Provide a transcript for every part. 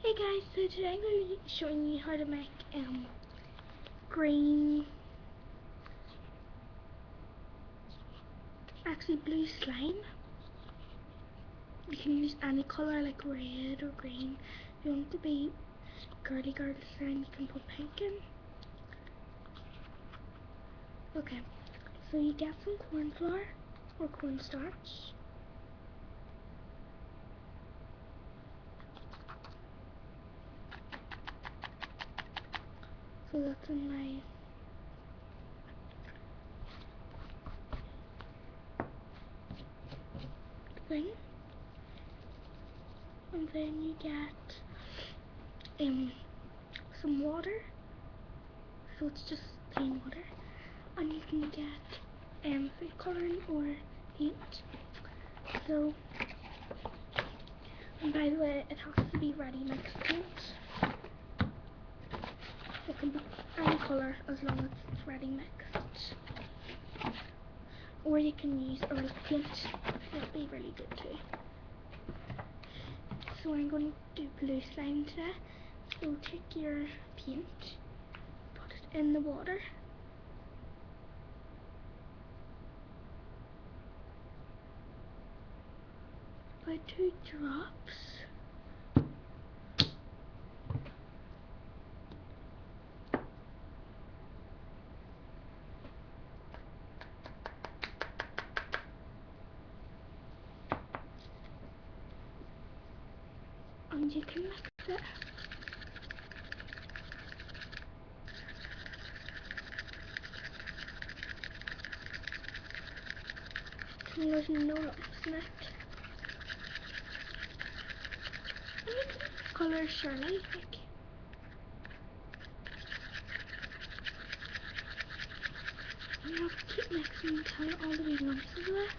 Hey guys, so today I'm going to be showing you how to make green, actually blue slime. You can use any colour like red or green. If you want it to be girly slime, you can put pink in. Okay, so you get some corn flour or cornstarch. So that's in my thing. And then you get some water. So it's just plain water. And you can get food colouring or paint. So, and by the way, it has to be ready mixed paint. It can be any colour as long as it's ready mixed. Or you can use earth paint, that'll be really good too. So I'm going to do blue slime today. So take your paint, put it in the water. About 2 drops. And you can mix it. So there's no lumps in it. And you can colour Shirley, like. And you have to keep mixing until all the wee lumps are there.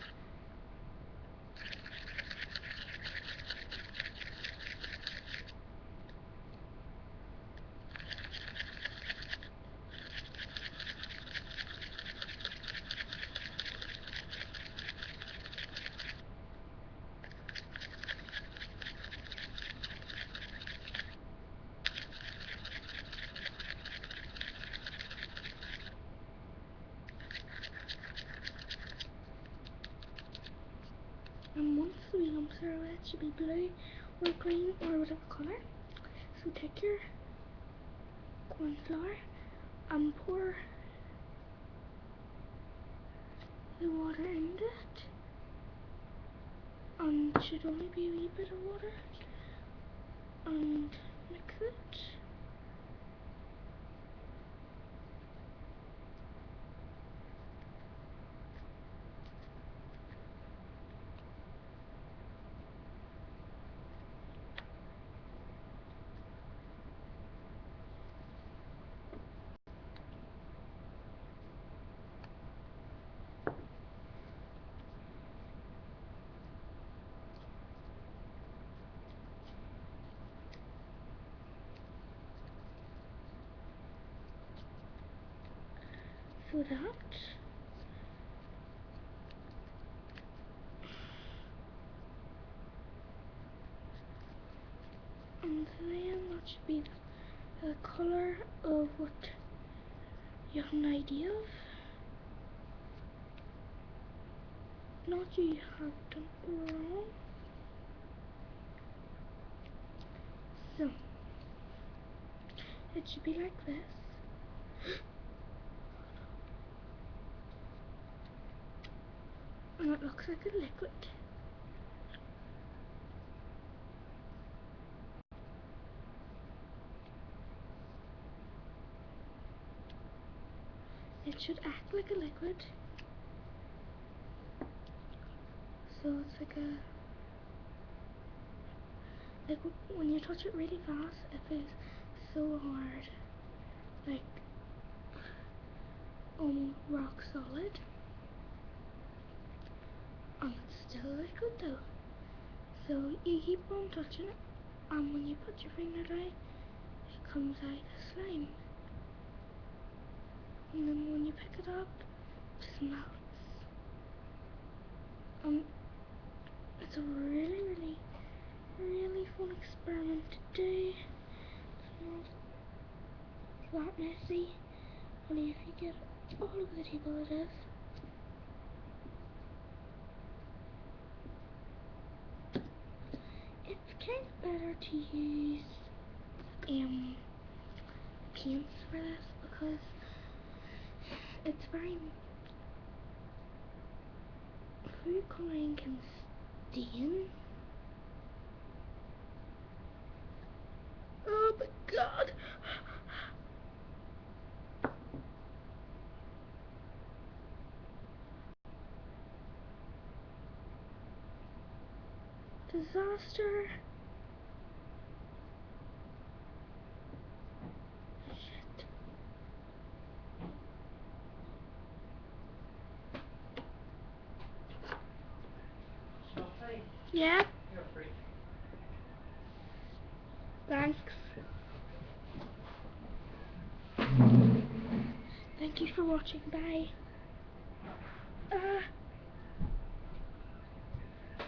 And once the wee lumps are away, it should be blue or green or whatever colour. So take your corn flour and pour the water into it. And it should only be a wee bit of water. And mix it. So that. And then that should be the colour of what you have an idea of. Not you have done wrong. So it should be like this. And it looks like a liquid. It should act like a liquid. So it's like when you touch it really fast, it feels so hard, like almost rock solid. And it's still liquid though. So you keep on touching it, and when you put your finger down, it comes out a slime. And then when you pick it up, it just melts. It's really a really fun experiment today. It's not a lot messy, only if you get all of the table it is. It's kind of better to use paints for this because it's very food coloring can stain. Oh my god! Disaster. Shit. Yeah? You're free. Thanks. Thank you for watching. Bye.